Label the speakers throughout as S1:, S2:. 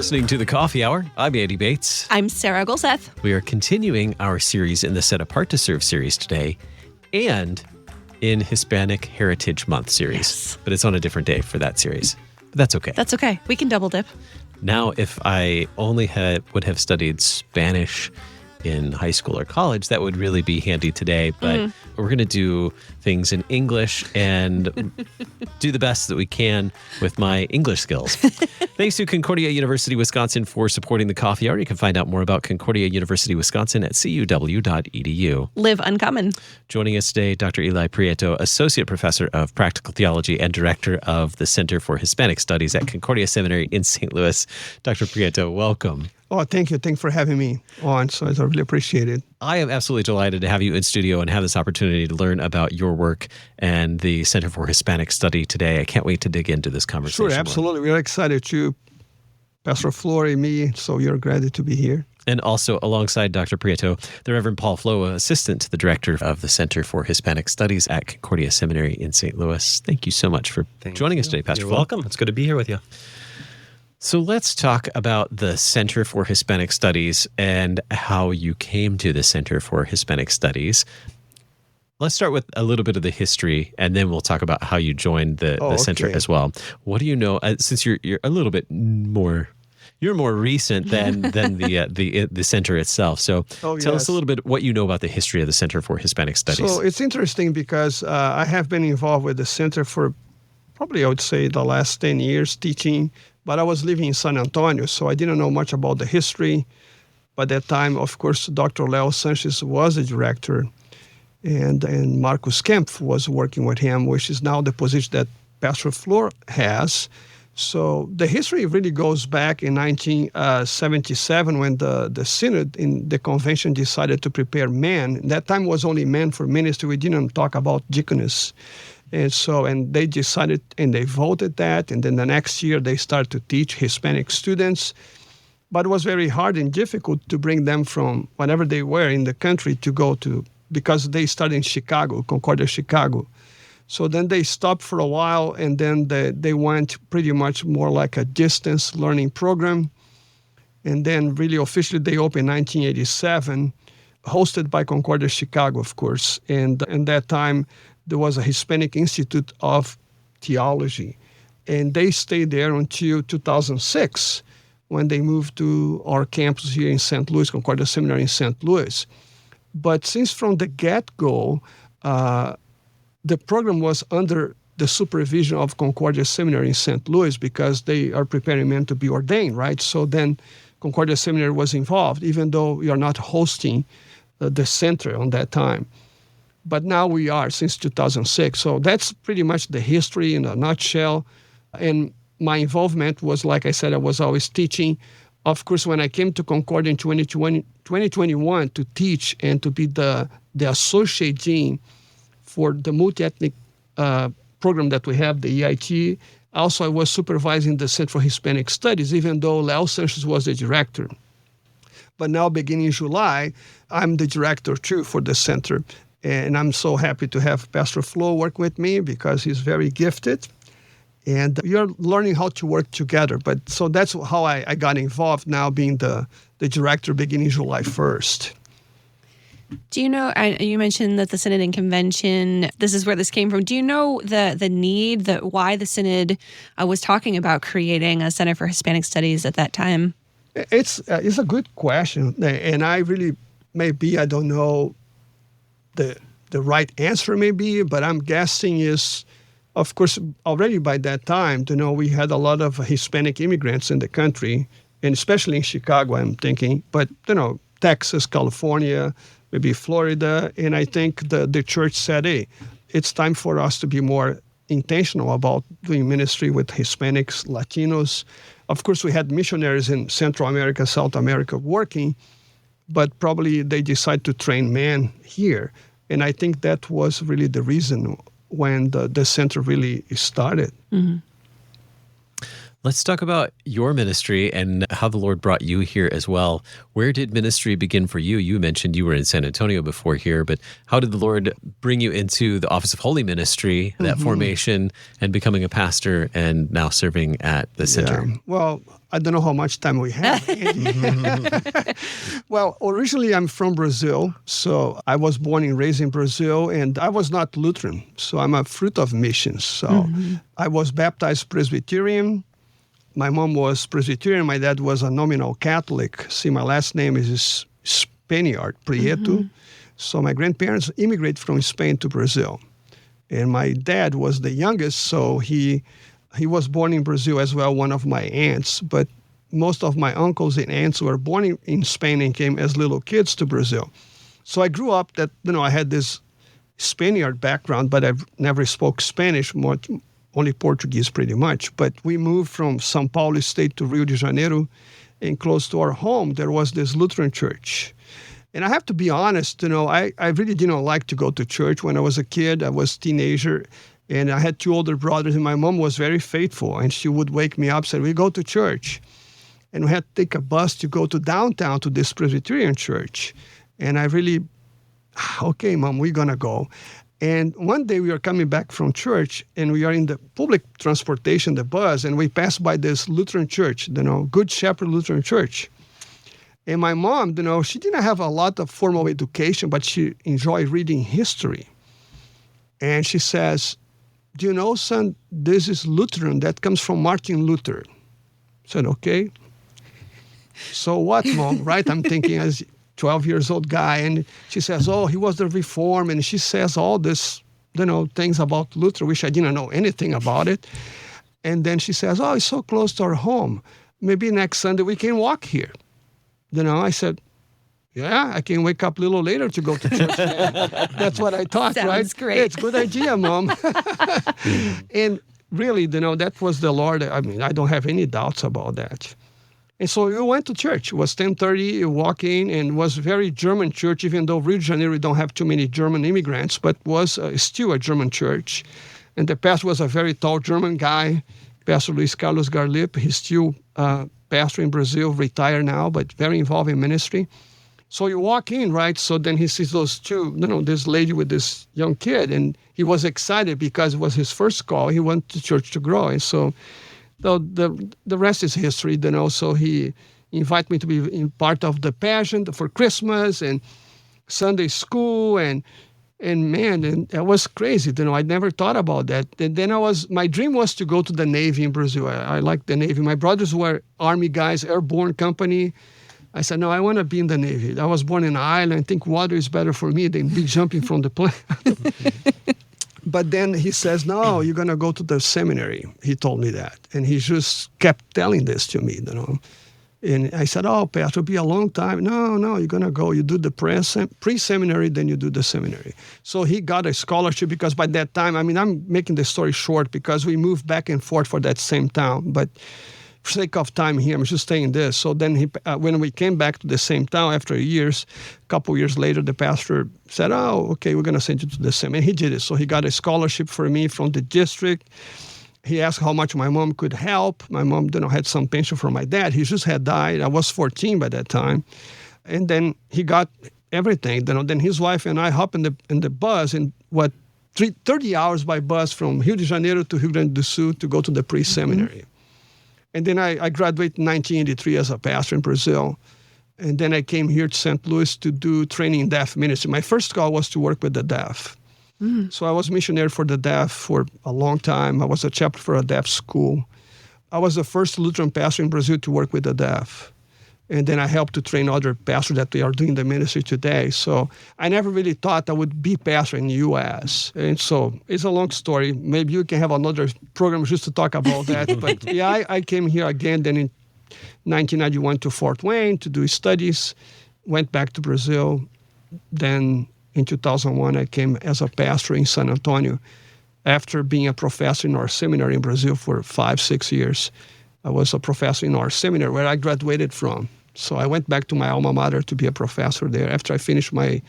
S1: listening to The Coffee Hour. I'm Andy Bates.
S2: I'm Sarah Golseth.
S1: We are continuing our series in the Set Apart to Serve series today and in Hispanic Heritage Month series.
S2: Yes.
S1: But it's on a different day for that series. But that's okay.
S2: That's okay. We can double dip.
S1: Now, if I only would have studied Spanish in high school or college, that would really be handy today. But we're going to do things in English and do the best that we can with my English skills. Thanks to Concordia University, Wisconsin for supporting the Coffee Hour. You can find out more about Concordia University, Wisconsin at culw.edu.
S2: Live uncommon.
S1: Joining us today, Dr. Ely Prieto, Associate Professor of Practical Theology and Director of the Center for Hispanic Studies at Concordia Seminary in St. Louis. Dr. Prieto, welcome.
S3: Oh, thank you. Thanks for having me on. So I really appreciate it.
S1: I am absolutely delighted to have you in studio and have this opportunity to learn about your work and the Center for Hispanic Study today. I can't wait to dig into this conversation.
S3: Sure, absolutely. We're excited too. Pastor Flory, me, so you're glad to be here.
S1: And also alongside Dr. Prieto, the Reverend Paul Floa, Assistant to the Director of the Center for Hispanic Studies at Concordia Seminary in St. Louis. Thank you so much for joining us today, Pastor Floa.
S4: You're welcome. It's good to be here with you.
S1: So let's talk about the Center for Hispanic Studies and how you came to the Center for Hispanic Studies. Let's start with a little bit of the history, and then we'll talk about how you joined the center as well. What do you know? Since you're a little bit more, you're more recent than the center itself. So tell us a little bit what you know about the history of the Center for Hispanic Studies.
S3: So it's interesting because I have been involved with the center for probably, I would say, the last 10 years teaching. But I was living in San Antonio, so I didn't know much about the history. By that time, of course, Dr. Leo Sanchez was the director, and Marcus Kempf was working with him, which is now the position that Pastor Flor has. So the history really goes back in 1977 when the Synod in the convention decided to prepare men. That time was only men for ministry. We didn't talk about deaconess. And they decided and they voted that. And then the next year they started to teach Hispanic students. But it was very hard and difficult to bring them from wherever they were in the country to go to, because they started in Chicago, Concordia, Chicago. So then they stopped for a while, and then they went pretty much more like a distance learning program. And then really officially they opened in 1987, hosted by Concordia, Chicago, of course. And in that time, there was a Hispanic Institute of Theology, and they stayed there until 2006 when they moved to our campus here in St. Louis, Concordia Seminary in St. Louis. But since from the get-go, the program was under the supervision of Concordia Seminary in St. Louis because they are preparing men to be ordained, right? So then Concordia Seminary was involved, even though we are not hosting the center on that time. But now we are since 2006. So that's pretty much the history in a nutshell. And my involvement was, like I said, I was always teaching. Of course, when I came to Concordia in 2021 to teach and to be the associate dean for the multi-ethnic program that we have, the EIT, also I was supervising the Center for Hispanic Studies, even though Leo Sanchez was the director. But now, beginning in July, I'm the director too for the center. And I'm so happy to have Pastor Flo work with me because he's very gifted. And you're learning how to work together. But so that's how I got involved now, being the director beginning July 1st.
S2: Do you know, you mentioned that the Synod and Convention, this is where this came from. Do you know the need, why the Synod was talking about creating a Center for Hispanic Studies at that time?
S3: It's a good question. And I really, I don't know the right answer maybe, but I'm guessing is, of course, already by that time, we had a lot of Hispanic immigrants in the country, and especially in Chicago, I'm thinking, but, Texas, California, maybe Florida, and I think the church said, hey, it's time for us to be more intentional about doing ministry with Hispanics, Latinos. Of course, we had missionaries in Central America, South America working, but probably they decide to train men here. And I think that was really the reason when the center really started.
S2: Mm-hmm.
S1: Let's talk about your ministry and how the Lord brought you here as well. Where did ministry begin for you? You mentioned you were in San Antonio before here, but how did the Lord bring you into the Office of Holy Ministry, that formation, and becoming a pastor and now serving at the center?
S3: Yeah. Well, I don't know how much time we have. Well, originally I'm from Brazil, so I was born and raised in Brazil, and I was not Lutheran, so I'm a fruit of missions. So I was baptized Presbyterian. My mom was Presbyterian. My dad was a nominal Catholic. See, my last name is Spaniard, Prieto. So my grandparents immigrated from Spain to Brazil. And my dad was the youngest, so he was born in Brazil as well, one of my aunts. But most of my uncles and aunts were born in Spain and came as little kids to Brazil. So I grew up that, I had this Spaniard background, but I never spoke Spanish much. Only Portuguese pretty much. But we moved from São Paulo state to Rio de Janeiro, and close to our home, there was this Lutheran church. And I have to be honest, I really didn't like to go to church when I was a kid. I was a teenager, and I had two older brothers, and my mom was very faithful, and she would wake me up, said, we go to church. And we had to take a bus to go to downtown to this Presbyterian church. And I really, okay, Mom, we're going to go. And one day we are coming back from church, and we are in the public transportation, the bus, and we passed by this Lutheran church, Good Shepherd Lutheran Church. And my mom, she didn't have a lot of formal education, but she enjoyed reading history. And she says, do you know, son, this is Lutheran. That comes from Martin Luther. I said, okay. So what, Mom, right? I'm thinking as 12-year-old guy, and she says, oh, he was the Reform, and she says all this, things about Luther, which I didn't know anything about it. And then she says, oh, it's so close to our home. Maybe next Sunday we can walk here. I said, yeah, I can wake up a little later to go to church. That's what I thought,
S2: Sounds
S3: right?
S2: great.
S3: Yeah, it's a good idea, Mom. And really, that was the Lord. I mean, I don't have any doubts about that. And so we went to church. It was 10:30, you walk in, and it was a very German church, even though Rio de Janeiro don't have too many German immigrants, but was still a German church. And the pastor was a very tall German guy, Pastor Luis Carlos Garlip. He's still pastor in Brazil, retired now, but very involved in ministry. So you walk in, right? So then he sees those two, this lady with this young kid, and he was excited because it was his first call. He wanted the church to grow. And so the rest is history, So he invited me to be in part of the pageant for Christmas and Sunday school, and man, and that was crazy. I never thought about that. And then my dream was to go to the Navy in Brazil. I liked the Navy. My brothers were Army guys, airborne company. I said, no, I want to be in the Navy. I was born in an island. I think water is better for me than be jumping from the plane. But then he says, no, you're going to go to the seminary. He told me that. And he just kept telling this to me, And I said, oh, Pastor, it'll be a long time. No, you're going to go. You do the pre-seminary, then you do the seminary. So he got a scholarship because by that time, I'm making the story short because we moved back and forth for that same town. But for sake of time here, I'm just saying this. So then when we came back to the same town after years, a couple years later, the pastor said, oh, okay, we're going to send you to the seminary. And he did it. So he got a scholarship for me from the district. He asked how much my mom could help. My mom, had some pension from my dad. He just had died. I was 14 by that time. And then he got everything. Then his wife and I hopped in the bus in 30 hours by bus from Rio de Janeiro to Rio Grande do Sul to go to the pre-seminary. And then I graduated in 1983 as a pastor in Brazil. And then I came here to St. Louis to do training in deaf ministry. My first call was to work with the deaf. So I was missionary for the deaf for a long time. I was a chaplain for a deaf school. I was the first Lutheran pastor in Brazil to work with the deaf. And then I helped to train other pastors that we are doing the ministry today. So I never really thought I would be pastor in the U.S. And so it's a long story. Maybe you can have another program just to talk about that. But yeah, I came here again then in 1991 to Fort Wayne to do studies, went back to Brazil. Then in 2001, I came as a pastor in San Antonio after being a professor in our seminary in Brazil for 5-6 years. I was a professor in our seminary where I graduated from. So I went back to my alma mater to be a professor there after I finished my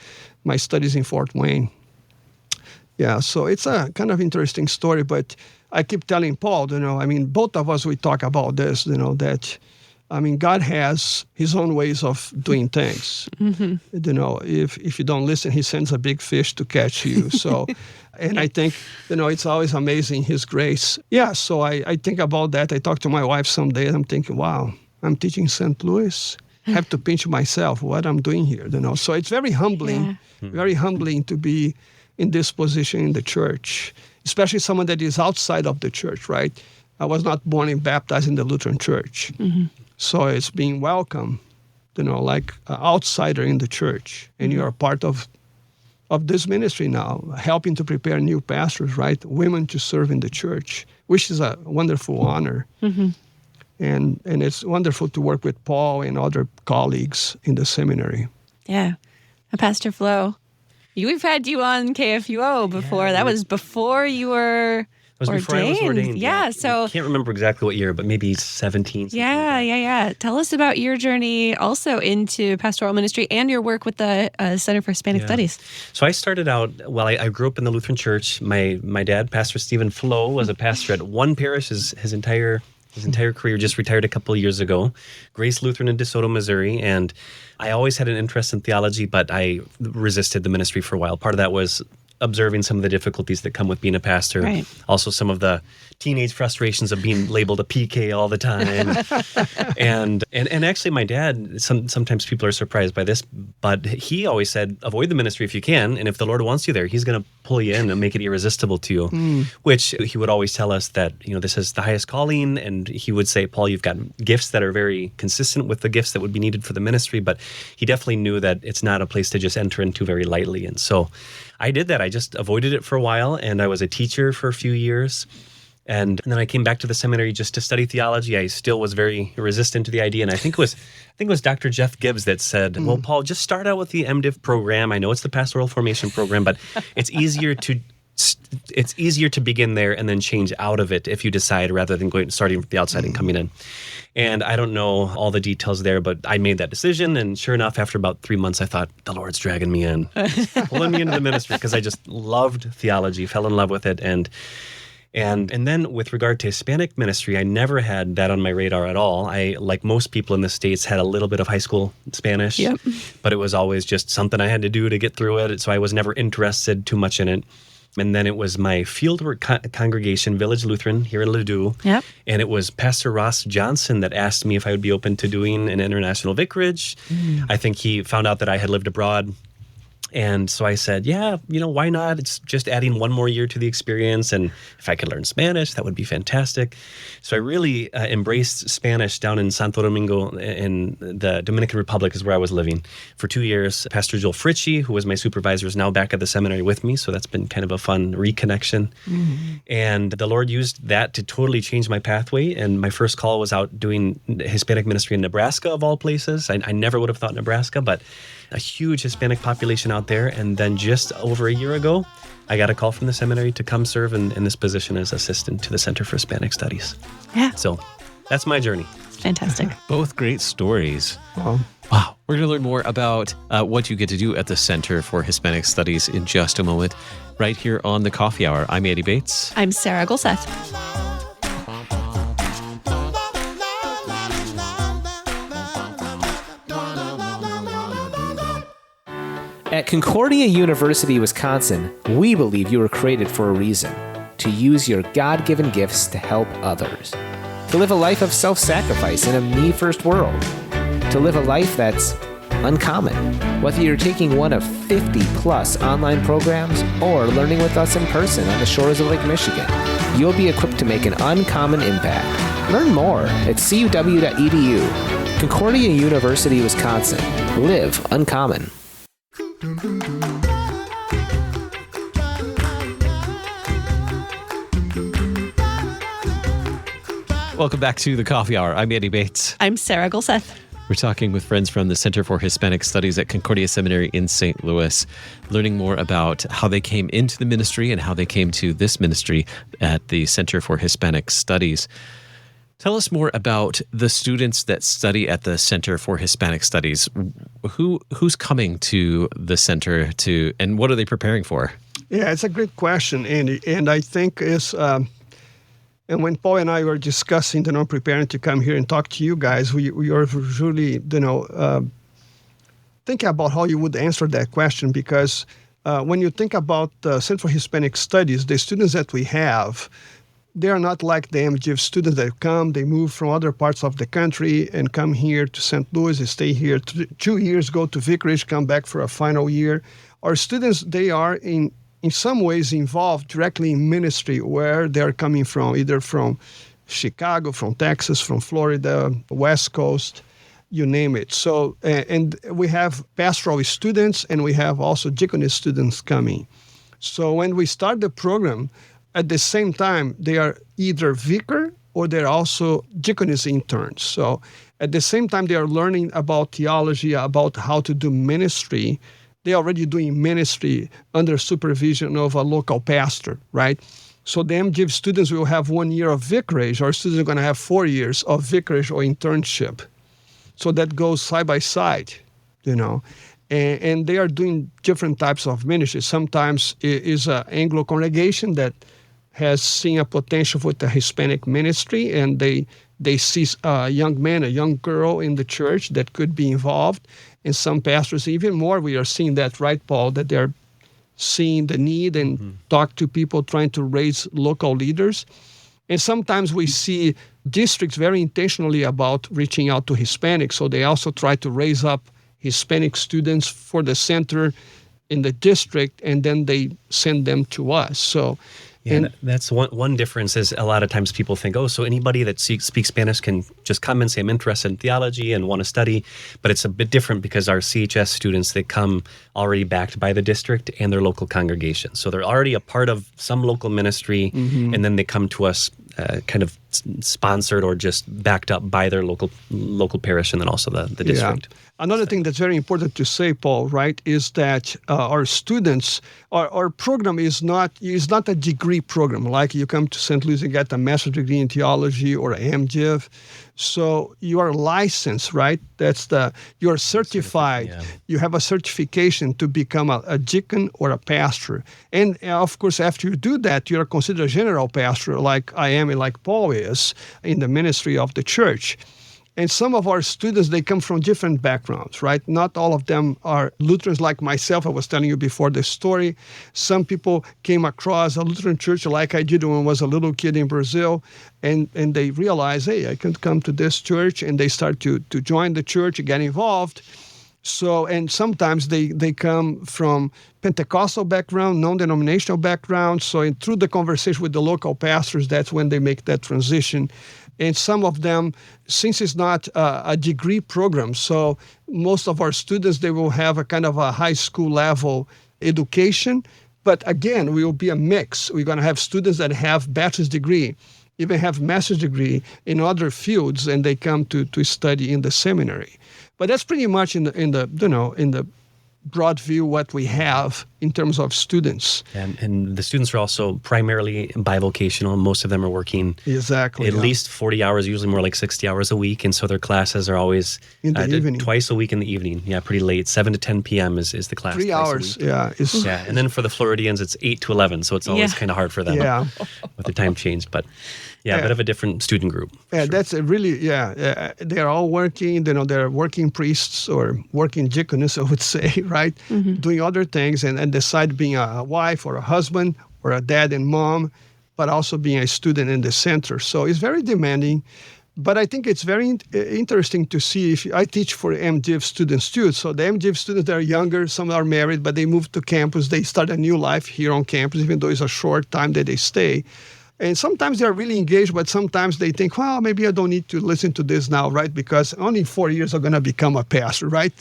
S3: studies in Fort Wayne. Yeah, so it's a kind of interesting story, but I keep telling Paul, both of us, we talk about this, that, God has his own ways of doing things.
S2: Mm-hmm.
S3: If you don't listen, he sends a big fish to catch you. So, and I think, it's always amazing, his grace. Yeah, so I think about that. I talk to my wife some days, I'm thinking, wow, I'm teaching St. Louis. I have to pinch myself what I'm doing here, So it's very humbling, very humbling to be in this position in the church, especially someone that is outside of the church, right? I was not born and baptized in the Lutheran church. Mm-hmm. So it's being welcome, like an outsider in the church. And you're a part of this ministry now, helping to prepare new pastors, right? Women to serve in the church, which is a wonderful honor. Mm-hmm. And it's wonderful to work with Paul and other colleagues in the seminary.
S2: Yeah. Pastor Flo, we've had you on KFUO before. That was before you were
S4: Before I was ordained.
S2: Yeah, so
S4: I can't remember exactly what year, but maybe 17.
S2: Yeah. Tell us about your journey also into pastoral ministry and your work with the Center for Hispanic Studies.
S4: So I started out, I grew up in the Lutheran church. My dad, Pastor Stephen Flo, was a pastor at one parish his entire career, just retired a couple of years ago, Grace Lutheran in DeSoto, Missouri. And I always had an interest in theology, but I resisted the ministry for a while. Part of that was observing some of the difficulties that come with being a pastor.
S2: Right.
S4: Also some of the teenage frustrations of being labeled a PK all the time. and actually my dad, sometimes people are surprised by this, but he always said, avoid the ministry if you can. And if the Lord wants you there, he's going to pull you in and make it irresistible to you, which he would always tell us that, this is the highest calling. And he would say, Paul, you've got gifts that are very consistent with the gifts that would be needed for the ministry. But he definitely knew that it's not a place to just enter into very lightly. And so I did that. I just avoided it for a while, and I was a teacher for a few years. And then I came back to the seminary just to study theology. I still was very resistant to the idea. And I think it was Dr. Jeff Gibbs that said, well, Paul, just start out with the MDiv program. I know it's the pastoral formation program, but it's easier to begin there and then change out of it if you decide, rather than starting from the outside and coming in. And I don't know all the details there, but I made that decision. And sure enough, after about 3 months, I thought, the Lord's dragging me in, pulling me into the ministry, because I just loved theology, fell in love with it. And then with regard to Hispanic ministry, I never had that on my radar at all. I, like most people in the States, had a little bit of high school Spanish, but it was always just something I had to do to get through it. So I was never interested too much in it. And then it was my fieldwork congregation, Village Lutheran, here in Ladue.
S2: Yep.
S4: And it was Pastor Ross Johnson that asked me if I would be open to doing an international vicarage. I think he found out that I had lived abroad. And so I said, why not? It's just adding one more year to the experience. And if I could learn Spanish, that would be fantastic. So I really embraced Spanish down in Santo Domingo in the Dominican Republic is where I was living for 2 years. Pastor Joel Fritchie, who was my supervisor, is now back at the seminary with me. So that's been kind of a fun reconnection. Mm-hmm. And the Lord used that to totally change my pathway. And my first call was out doing Hispanic ministry in Nebraska, of all places. I never would have thought Nebraska, but a huge Hispanic population out there. And then just over a year ago, I got a call from the seminary to come serve in this position as assistant to the Center for Hispanic Studies.
S2: Yeah.
S4: So that's my journey.
S2: Fantastic.
S1: Both great stories. Wow. We're going to learn more about what you get to do at the Center for Hispanic Studies in just a moment, right here on the Coffee Hour. I'm Eddie Bates.
S2: I'm Sarah Golseth.
S5: At Concordia University, Wisconsin, we believe you were created for a reason: to use your God-given gifts to help others, to live a life of self-sacrifice in a me-first world, to live a life that's uncommon. Whether you're taking one of 50-plus online programs or learning with us in person on the shores of Lake Michigan, you'll be equipped to make an uncommon impact. Learn more at cu.edu. Concordia University, Wisconsin. Live uncommon.
S1: Welcome back to the Coffee Hour. I'm Eddie Bates.
S2: I'm Sarah Golseth.
S1: We're talking with friends from the Center for Hispanic Studies at Concordia Seminary in St. Louis, learning more about how they came into the ministry and how they came to this ministry at the Center for Hispanic Studies. Tell us more about the students that study at the Center for Hispanic Studies. Who's coming to the center and what are they preparing for?
S3: Yeah, it's a great question, Andy. And I think it's And when Paul and I were discussing, preparing to come here and talk to you guys, we were really, thinking about how you would answer that question, because when you think about Center for Hispanic Studies, the students that we have, they are not like the MGIF students that come, they move from other parts of the country and come here to St. Louis, they stay here 2 years, go to Vicarage, come back for a final year. Our students, they are in some ways involved directly in ministry, where they're coming from, either from Chicago, from Texas, from Florida, West Coast, you name it. So, and we have pastoral students, and we have also deaconess students coming. So when we start the program, at the same time, they are either vicar or they're also deaconess interns. So at the same time, they are learning about theology, about how to do ministry. They're already doing ministry under supervision of a local pastor, right? So the MGIV students will have 1 year of vicarage. Our students are going to have 4 years of vicarage or internship. So that goes side by side, and they are doing different types of ministry. Sometimes it is an Anglo congregation that has seen a potential for the Hispanic ministry, and they see a young man, a young girl in the church that could be involved. And some pastors, even more, we are seeing that, right, Paul, that they're seeing the need and talk to people, trying to raise local leaders. And sometimes we see districts very intentionally about reaching out to Hispanics, so they also try to raise up Hispanic students for the center in the district, and then they send them to us. So,
S4: and that's one difference is a lot of times people think, so anybody that speaks Spanish can just come and say, I'm interested in theology and want to study. But it's a bit different because our CHS students, they come already backed by the district and their local congregation. So they're already a part of some local ministry, and then they come to us kind of sponsored or just backed up by their local parish and then also the district.
S3: Yeah. Another thing that's very important to say, Paul, right, is that our students, our program is not a degree program. Like you come to St. Louis and get a master's degree in theology or MDiv. So you are licensed, right? You are certified. Yeah. You have a certification to become a deacon or a pastor. And of course, after you do that, you are considered a general pastor, like I am and like Paul is in the ministry of the church. And some of our students, they come from different backgrounds, right? Not all of them are Lutherans like myself. I was telling you before the story. Some people came across a Lutheran church like I did when I was a little kid in Brazil, and they realized, hey, I can come to this church, and they start to join the church, get involved. So, and sometimes they come from Pentecostal background, non-denominational background. So through the conversation with the local pastors, that's when they make that transition. And some of them, since it's not a degree program, so most of our students, they will have a kind of a high school level education. But again, we will be a mix. We're going to have students that have bachelor's degree, even have master's degree in other fields, and they come to study in the seminary. But that's pretty much in the broad view what we have in terms of students.
S4: And the students are also primarily bivocational. Most of them are working at least 40 hours, usually more like 60 hours a week. And so their classes are always
S3: in the evening.
S4: Twice a week in the evening. Yeah, pretty late. 7 to 10 p.m. is the class.
S3: 3 hours,
S4: yeah. And then for the Floridians, it's 8 to 11. So it's always kind of hard for them with the time change. But a bit of a different student group.
S3: Yeah, that's they're all working, they're working priests or working deaconess, I would say, right? Mm-hmm. Doing other things and decide being a wife or a husband or a dad and mom, but also being a student in the center. So it's very demanding. But I think it's very interesting to see I teach for MDiv students too. So the MDiv students, they're younger, some are married, but they move to campus. They start a new life here on campus, even though it's a short time that they stay. And sometimes they're really engaged, but sometimes they think, well, maybe I don't need to listen to this now, right? Because only 4 years are going to become a pastor, right?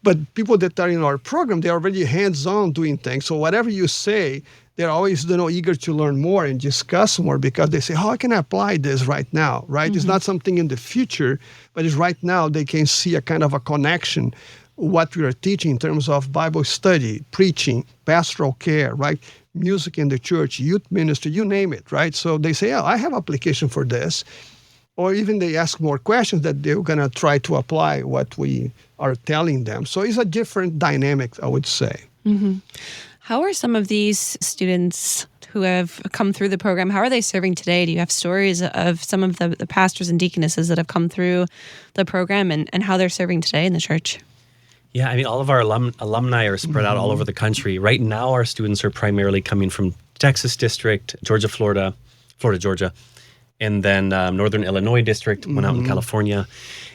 S3: But people that are in our program, they're already hands-on doing things. So whatever you say, they're always eager to learn more and discuss more because they say, how can I apply this right now, right? Mm-hmm. It's not something in the future, but it's right now they can see a kind of a connection what we are teaching in terms of Bible study, preaching, pastoral care, right? Music in the church, youth ministry, you name it, right? So they say, I have application for this. Or even they ask more questions that they're going to try to apply what we are telling them. So it's a different dynamic, I would say.
S2: Mm-hmm. How are some of these students who have come through the program, how are they serving today? Do you have stories of some of the pastors and deaconesses that have come through the program and how they're serving today in the church?
S4: Yeah, I mean, all of our alumni are spread out all over the country. Right now, our students are primarily coming from Texas District, Georgia, Florida, Georgia, and then Northern Illinois District, one out in California.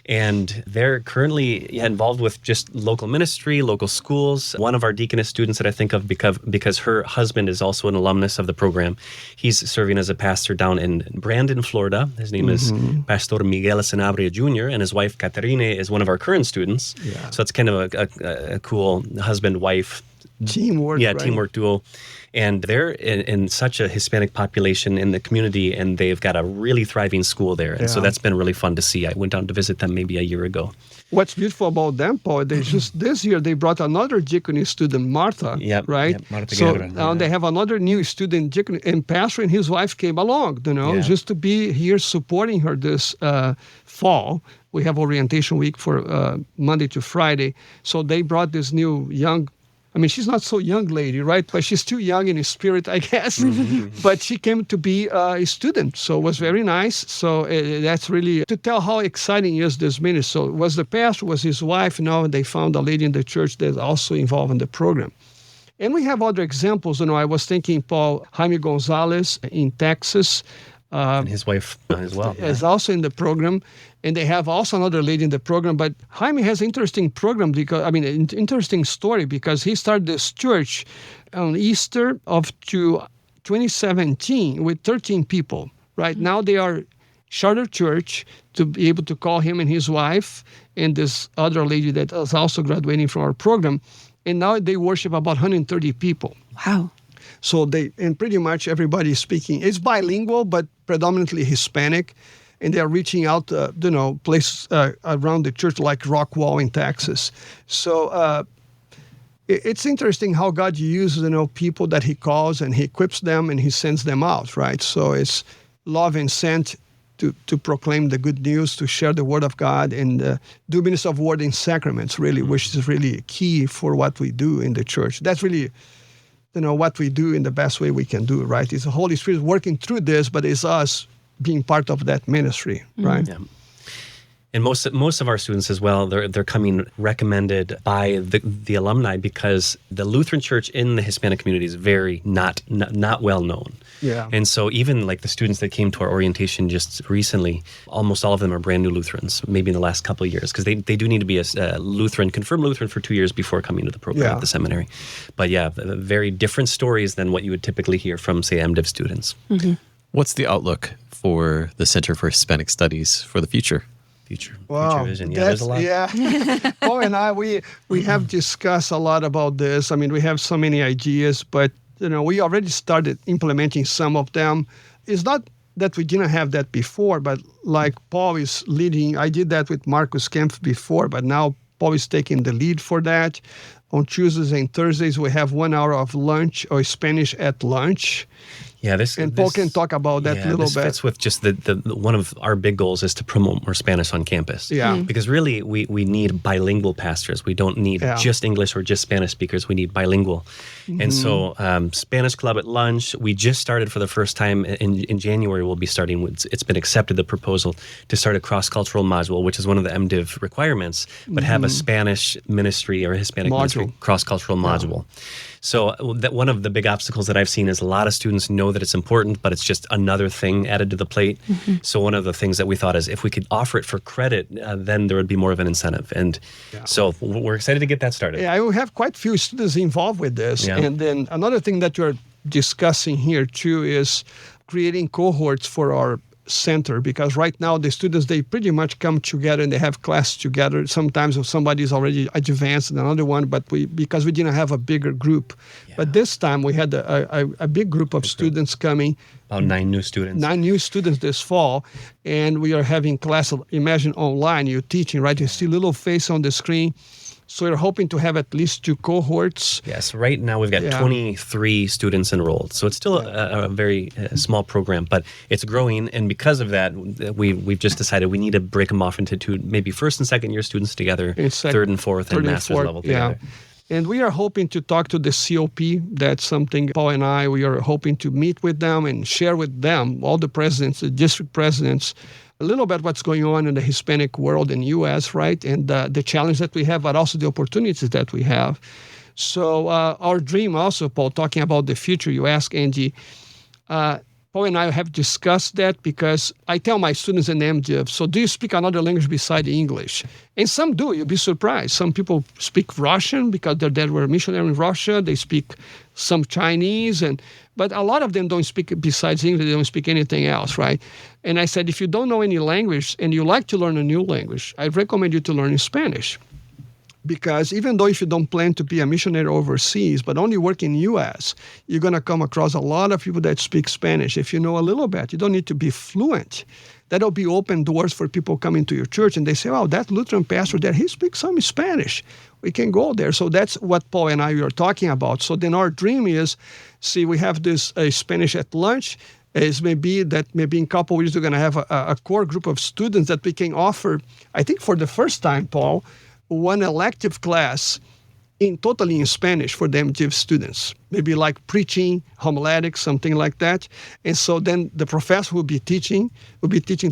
S4: And they're currently involved with just local ministry, local schools. One of our deaconess students that I think of because her husband is also an alumnus of the program. He's serving as a pastor down in Brandon, Florida. His name is Pastor Miguel Sanabria Jr., and his wife, Caterine, is one of our current students.
S3: Yeah.
S4: So it's kind of a cool husband-wife
S3: Teamwork.
S4: Yeah,
S3: right?
S4: teamwork duo. And they're in such a Hispanic population in the community, and they've got a really thriving school there. And so that's been really fun to see. I went down to visit them maybe a year ago.
S3: What's beautiful about them, Paul, they just this year they brought another diaconate student, Martha, right?
S5: Yep, Martha
S3: so
S5: Guerra,
S3: now they have another new student, diaconate, and Pastor and his wife came along, just to be here supporting her this fall. We have orientation week for Monday to Friday. So they brought this new young, I mean, she's not so young lady, right? But she's too young in spirit, I guess. But she came to be a student, so it was very nice. So that's really to tell how exciting is this ministry. So it was the pastor, was his wife. Now they found a lady in the church that's also involved in the program. And we have other examples. I was thinking, Paul, Jaime Gonzalez in Texas.
S4: And his wife as well.
S3: Is also in the program. And they have also another lady in the program. But Jaime has an interesting program interesting story because he started this church on Easter of 2017 with 13 people. Right now they are charter church to be able to call him and his wife and this other lady that is also graduating from our program. And now they worship about 130 people.
S2: Wow.
S3: So and pretty much everybody is speaking. It's bilingual, but predominantly Hispanic. And they're reaching out, places around the church like Rockwall in Texas. So it's interesting how God uses, people that he calls and he equips them and he sends them out, right? So it's love and sent to proclaim the good news, to share the word of God and do ministry of word in sacraments, really, which is really key for what we do in the church. That's really what we do in the best way we can do, right? It's the Holy Spirit working through this, but it's us being part of that ministry, right?
S4: Yeah. And most of our students as well, they're coming recommended by the alumni because the Lutheran Church in the Hispanic community is very not well known.
S3: Yeah.
S4: And so even like the students that came to our orientation just recently, almost all of them are brand new Lutherans, maybe in the last couple of years, because they do need to be a Lutheran, confirmed Lutheran for 2 years before coming to the program at the seminary. But yeah, very different stories than what you would typically hear from, say, MDiv students.
S2: Mm-hmm.
S1: What's the outlook for the Center for Hispanic Studies for the future?
S4: Future vision.
S3: Yeah, there's a lot. Yeah. Paul and I, we have discussed a lot about this. I mean, we have so many ideas, but, we already started implementing some of them. It's not that we didn't have that before, but like Paul is leading, I did that with Marcus Kempf before, but now Paul is taking the lead for that. On Tuesdays and Thursdays, we have 1 hour of lunch or Spanish at lunch.
S4: Yeah,
S3: Paul can talk about that a little bit.
S4: That's with just the one of our big goals is to promote more Spanish on campus.
S3: Yeah.
S4: Because really, we need bilingual pastors. We don't need just English or just Spanish speakers. We need bilingual. And so Spanish Club at lunch, we just started for the first time in January. We'll be starting with, it's been accepted, the proposal to start a cross-cultural module, which is one of the MDiv requirements, but have a Spanish ministry or Hispanic ministry cross-cultural module. So that one of the big obstacles that I've seen is a lot of students know that it's important, but it's just another thing added to the plate. So one of the things that we thought is if we could offer it for credit, then there would be more of an incentive. And so we're excited to get that started.
S3: Yeah, we have quite a few students involved with this.
S4: Yeah.
S3: And then another thing that you're discussing here too is creating cohorts for our center, because right now the students, they pretty much come together and they have class together. Sometimes if somebody is already advanced in another one, but because we didn't have a bigger group. But this time we had a big group of students coming.
S4: About 9 new students.
S3: 9 new students this fall. And we are having class, imagine online, you're teaching, right? You see little face on the screen. So we're hoping to have at least 2 cohorts.
S4: Yes, right now we've got 23 students enrolled. So it's still a very small program, but it's growing. And because of that, we've just decided we need to break them off into 2, maybe first and second year students together, third and fourth, and master's level together.
S3: And we are hoping to talk to the COP. That's something Paul and I, we are hoping to meet with them and share with them, all the presidents, the district presidents, a little bit what's going on in the Hispanic world in the U.S., right? And the challenge that we have, but also the opportunities that we have. So our dream also, Paul, talking about the future, you ask, Angie, Paul and I have discussed that because I tell my students in MDiv, so do you speak another language beside English? And some do, you'll be surprised. Some people speak Russian because their dad were a missionary in Russia. They speak some Chinese, but a lot of them don't speak besides English. They don't speak anything else, right? And I said, if you don't know any language and you like to learn a new language, I recommend you to learn Spanish. Because even though if you don't plan to be a missionary overseas, but only work in the U.S., you're going to come across a lot of people that speak Spanish. If you know a little bit, you don't need to be fluent. That'll be open doors for people coming to your church, and they say, oh, that Lutheran pastor there, he speaks some Spanish. We can go there. So that's what Paul and I are talking about. So then our dream is, see, we have this Spanish at lunch. Is maybe in a couple of years we're going to have a core group of students that we can offer, I think for the first time, Paul, one elective class totally in Spanish for the MDiv students, maybe like preaching, homiletics, something like that. And so then the professor will be teaching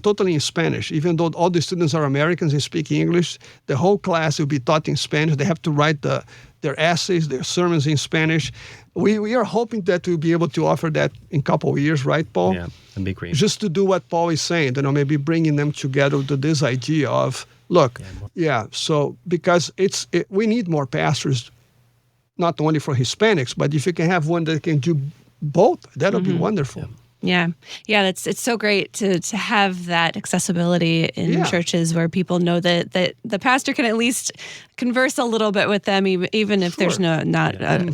S3: totally in Spanish. Even though all the students are Americans and speak English, the whole class will be taught in Spanish. They have to write their essays, their sermons in Spanish. We are hoping that we'll be able to offer that in a couple of years, right, Paul?
S4: Yeah, that'd be great.
S3: Just to do what Paul is saying, maybe bringing them together to this idea of, look, so because we need more pastors, not only for Hispanics, but if you can have one that can do both, that'll be wonderful.
S2: Yeah. It's so great to have that accessibility in churches where people know that the pastor can at least converse a little bit with them, even if there's not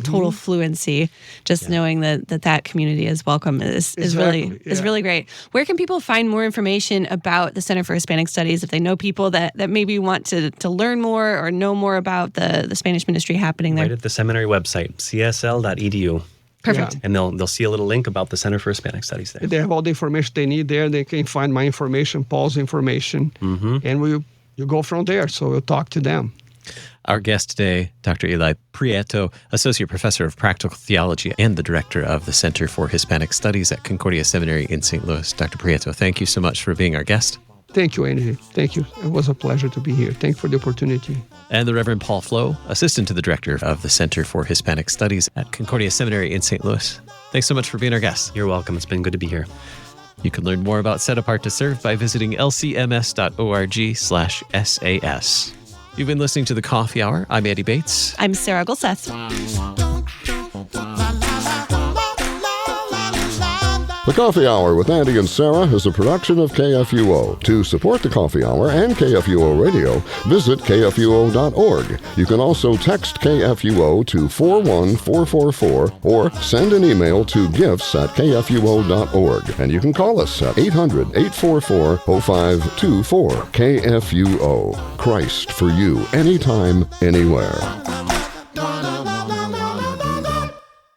S2: total fluency. Just knowing that community is welcome is really great. Where can people find more information about the Center for Hispanic Studies if they know people that maybe want to learn more or know more about the Spanish ministry happening there?
S4: Right at the seminary website, csl.edu.
S2: Perfect.
S4: Yeah. And they'll see a little link about the Center for Hispanic Studies there.
S3: They have all the information they need there. They can find my information, Paul's information, and you go from there. So we'll talk to them.
S1: Our guest today, Dr. Ely Prieto, Associate Professor of Practical Theology and the Director of the Center for Hispanic Studies at Concordia Seminary in St. Louis. Dr. Prieto, thank you so much for being our guest.
S3: Thank you, Angie. Thank you. It was a pleasure to be here. Thank you for the opportunity.
S1: And the Reverend Paul Flo, Assistant to the Director of the Center for Hispanic Studies at Concordia Seminary in St. Louis. Thanks so much for being our guest.
S4: You're welcome. It's been good to be here.
S1: You can learn more about Set Apart to Serve by visiting lcms.org/SAS. You've been listening to The Coffee Hour. I'm Andy Bates.
S2: I'm Sarah Gulseth.
S6: The Coffee Hour with Andy and Sarah is a production of KFUO. To support the Coffee Hour and KFUO Radio, visit kfuo.org. You can also text KFUO to 41444 or send an email to gifts@kfuo.org. And you can call us at 800-844-0524. KFUO. Christ for you, anytime, anywhere.